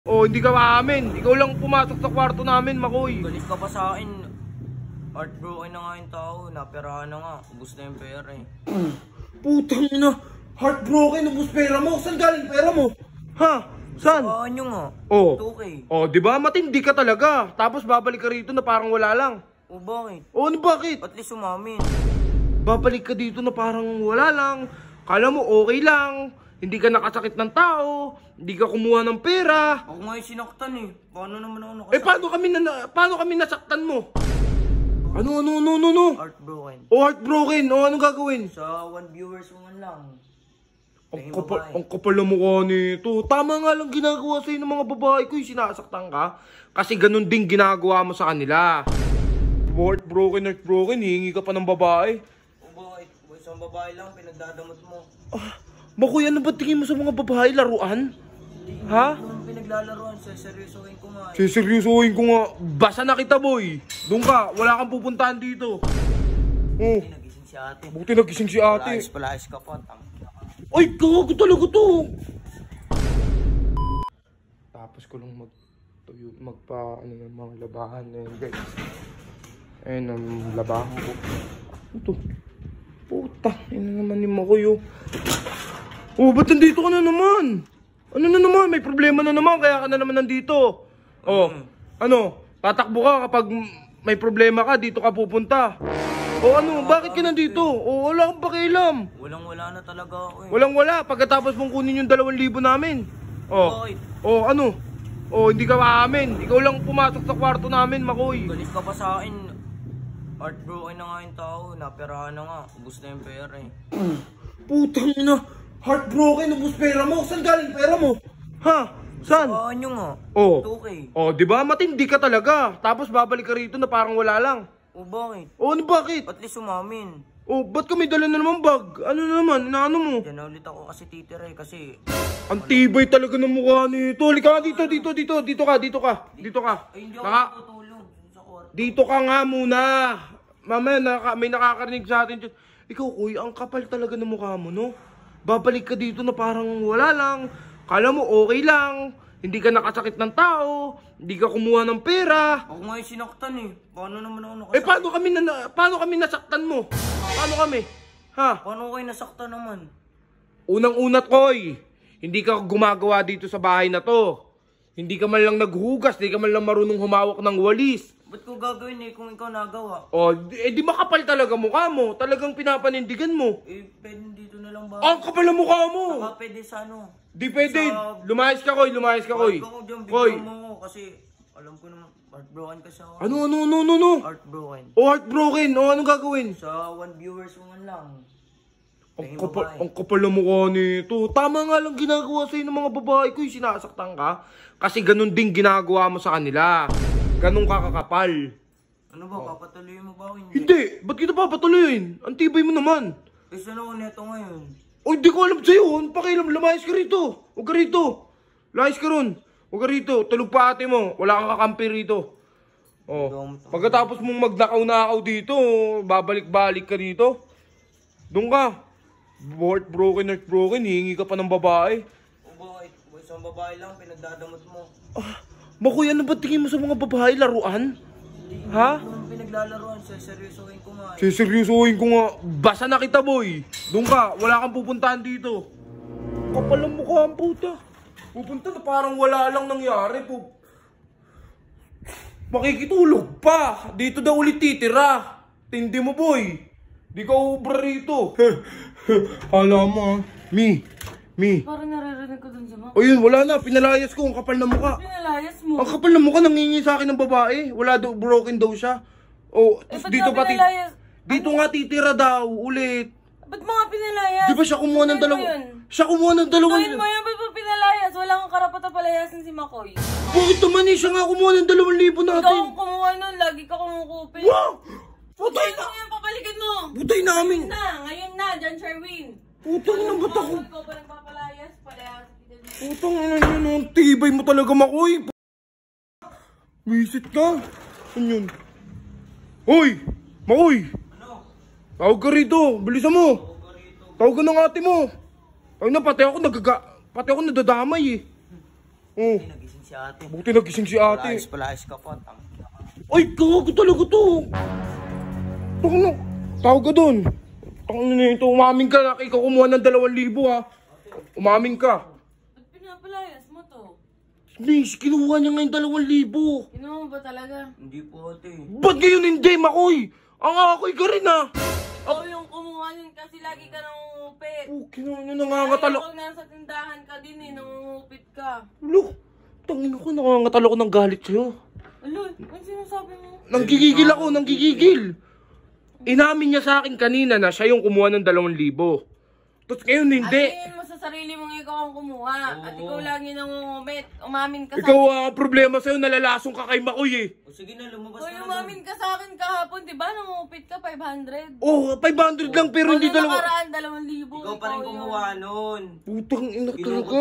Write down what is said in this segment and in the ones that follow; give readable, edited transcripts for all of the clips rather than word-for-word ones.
Oh, hindi ka maamin. Ikaw lang pumasok sa kwarto namin, Makoy. Galit ka pa sa akin. Heartbroken na nga yung tao. Naperahan na nga. Ubus na yung pera eh. Putang ina. Heartbroken, ubus pera mo. Saan galing pera mo? Ha? Saan? Saan nyo nga? Oh. 2K. Oh, di ba? Matindi ka talaga. Tapos babalik ka rito na parang wala lang. O bakit? Oh, ano bakit? At least umamin. Babalik ka dito na parang wala lang. Kala mo okay lang. Hindi ka nakasakit ng tao. Hindi ka kumuha ng pera. Ako nga yung sinaktan eh. Paano naman ako nakasaktan? Eh, paano kami nasaktan mo? Ano? Heartbroken. Oh, heartbroken. Oh, anong gagawin? Sa 1 viewers mo man lang. Ang kapal na mukha nito. Tama nga lang ginagawa sa'yo ng mga babae ko. Yung sinasaktan ka. Kasi ganun din ginagawa mo sa kanila. Heartbroken. Hihingi ka pa ng babae. O bakit? Isang babae lang pinagdadamot mo. Makoy, ano ba tingin mo sa mga babae? Laruan? Ha? Kung pinaglalaroan, seryosohin ko nga eh. Siseryosohin ko nga. Basa na kita, boy. Doon ka. Wala kang pupuntahan dito. Oh. Buti nagising si ate. Buti nagising si ate. Palayas ka pa. Ay, gago talaga to. Tapos ko lang ano ng mga labahan na yun, guys. Ayun ang labahan ko. Ito. Puta, yun naman ni Makoy, oh. Oh, ba't nandito ka na naman? Ano na naman? May problema na naman, kaya ka na naman nandito. Oh, ano? Tatakbo ka kapag may problema ka, dito ka pupunta. Oh, ano? Bakit ka nandito? Oh, wala kang pakialam. Walang-wala na talaga ako eh. Walang-wala, pagkatapos mong kunin yung 2,000 namin. Oh, Bakit? oh, ano? Oh, hindi ka maamin. Ikaw lang pumasok sa kwarto namin, Makoy. Galit ka pa sa akin. Heartbroken na nga yung tao. Naperahan na nga. Ubus na yung pera eh. Putang ina. Heartbroken, ubus pera mo. Saan galing pera mo? Ha? Saan? Saan nyo nga? Oh. 2K. Oh, di ba? Matindi ka talaga. Tapos babalik ka rito na parang wala lang. O bakit? Oh, ano bakit? At least umamin. Oh, ba't ka may dala na naman bag? Ano na naman? Inaano mo? Diyan na ulit ako kasi titira eh. Kasi... Ang tibay talaga ng mukha nito. Halika ka dito. Dito ka. Ay, hindi ako tutulong sa kwarto. Dito ka nga muna. Mamaya may nakakarinig sa atin dyan. Ikaw, kuy, ang kapal talaga ng mukha mo, no? Babalik ka dito na parang wala lang. Kala mo okay lang. Hindi ka nakasakit ng tao. Hindi ka kumuha ng pera. Ako nga yung sinaktan eh. Paano naman ako nakasaktan? Eh, paano kami nasaktan mo? Paano kami? Ha? Paano kayo nasaktan naman? Unang-unat, koy. Hindi ka gumagawa dito sa bahay na to. Hindi ka man lang naghugas. Hindi ka man lang marunong humawak ng walis. Ba't ko gagawin eh kung ikaw nagawa? Oh, di makapal talaga mukha mo. Talagang pinapanindigan mo. Eh, pwede dito na lang ba? Ang kapal ng mukha mo. Baka pwede sa ano? Di pwede. Lumayas ka, koy. Koy, bigyan mo ko kasi alam ko naman, heartbroken kasi ako. Ano? Heartbroken. Oh, heartbroken. Oh, anong gagawin? Sa 1 viewers mo man lang. Ang kapal ng mukha nito. Tama nga lang ginagawa sa'yo ng mga babae ko. Yung sinasaktan ka. Kasi ganun din ginagawa mo sa kanila. Ganun ka kakapal. Ano ba, papatuloy mo ba o hindi? Hindi. Ba't kita papatuloyin? Ang tibay mo naman. Eh, saan ako neto ngayon? Oh, hindi ko alam sa'yo. Pakialam, lumayas ka rito. Huwag ka rito. Lumayas ka ron. Huwag ka rito. Tulog pa ate mo. Wala kang kakampi rito. Oh. Pagkatapos mong magnakaw-nakaw dito, babalik-balik ka dito. Doon ka. Heartbroken. Hihingi ka pa ng babae. O bakit? Isang babae lang, pinagdadamot mo. Makoy, ano ba tingin mo sa mga babae? Laruan? Ha? Kung pinaglalaroan, seryosohin ko nga eh. Siseryosohin ko nga. Basa na kita, boy. Doon ka. Wala kang pupuntahan dito. Kapal ang mukha ang puta. Pupunta na parang wala lang nangyari po. Makikitulog pa. Dito daw ulit titira. Tindi mo, boy. Di ka ubra rito. Alam mo, Mi. Parang naririnig ko dun sa mga. O yun, wala na. Pinalayas ko. Ang kapal na mukha. Pinalayas mo? Ang kapal na mukha. Nangingi sa akin ng babae. Wala daw. Broken daw siya. O, ba't dito nga pa pinalayas? dito nga titira daw. Ulit. Ba't mo nga pinalayas? Di ba siya kumuha ng Tuloy mo dalawang... yun. Siya kumuha ng dalawang... Tuloy mo yun, ba't mo pinalayas? Wala kang karapat na palayasin si Makoy. Bakit naman eh? Siya nga kumuha ng 2,000 Ikaw natin. ang kumuha nun, lagi ka kumukupin. Wow! Putay na! Ngayon, papalikan mo! Putay namin! Ngayon na, John Sherwin. Putang na ba't ako? Ikaw pa nagpapalayas, palayas. Putang na yun. Ang tibay mo talaga, Makoy. Visit ka. Ano yun? Hoy! Makoy! Ano? Tawag ka rito. Bilisan mo. Tawag ka ng ate mo. Ay na, pati ako nadadamay eh. Oh. Nagising si si ate. Buti nagising si ate. Palayas ka pa. Ay, gago talaga to. Tangina, tawag ka doon. Tangina na ito, umamin ka na. Ikaw kumuha ng 2,000 ha. Umamin ka. Ba't pinapalayas mo to? Please, kinuha niya ngayon 2,000. Kinuha mo ba talaga? Hindi po ate. Ba't ngayon hindi, Makoy? Ang akoy ka rin ha. Ikaw yung kumuha yun kasi lagi ka nangungupit. Oh, kinuha niya nangangatalo. Ayaw nasa tindahan ka din eh, nangungupit ka. Lo, tangina ko, nangangatalo ko ng galit sa'yo. Alo, ano sinasabi mo? Nanggigigil ako, nanggigigil. Inamin niya sa akin kanina na siya yung kumuha ng 2,000. Tapos ngayon hindi. Atin mo sa sarili mong ikaw ang kumuha. At ikaw lang yung nangungupit. Umamin ka sa Ikaw problema sa'yo, nalalasong ka kay Makoy eh. O sige na, lumabas Hoy, ka na. umamin ka sa akin kahapon, di ba? Nangungupit ka, 500. Oh, 500 lang pero hindi Ano 2,000. nakaraan, 2,000. Ikaw pa rin kumuha nun. Putang ina talaga.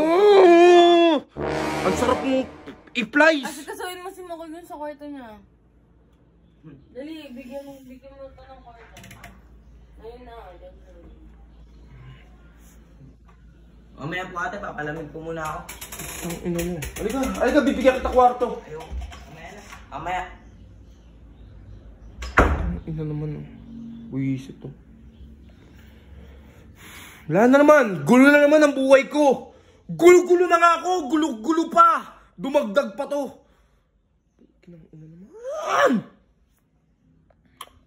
Ang sarap mong i-flies. Kasi kasuhin mo si Makoy dun sa kwarto niya. Dali, bigyan mo ito ng kwarto. Ayun na, dyan. Mamaya po ate, papalamig po muna ako. Ang ina mo. Halika, bibigyan kita kwarto. Ayoko. Mamaya na. Mamaya. Ang ina naman. Buwisit to. Wala na naman. Gulo na naman ang buhay ko. Gulo-gulo na nga ako. Gulo-gulo pa. Dumagdag pa to. Ang ina naman.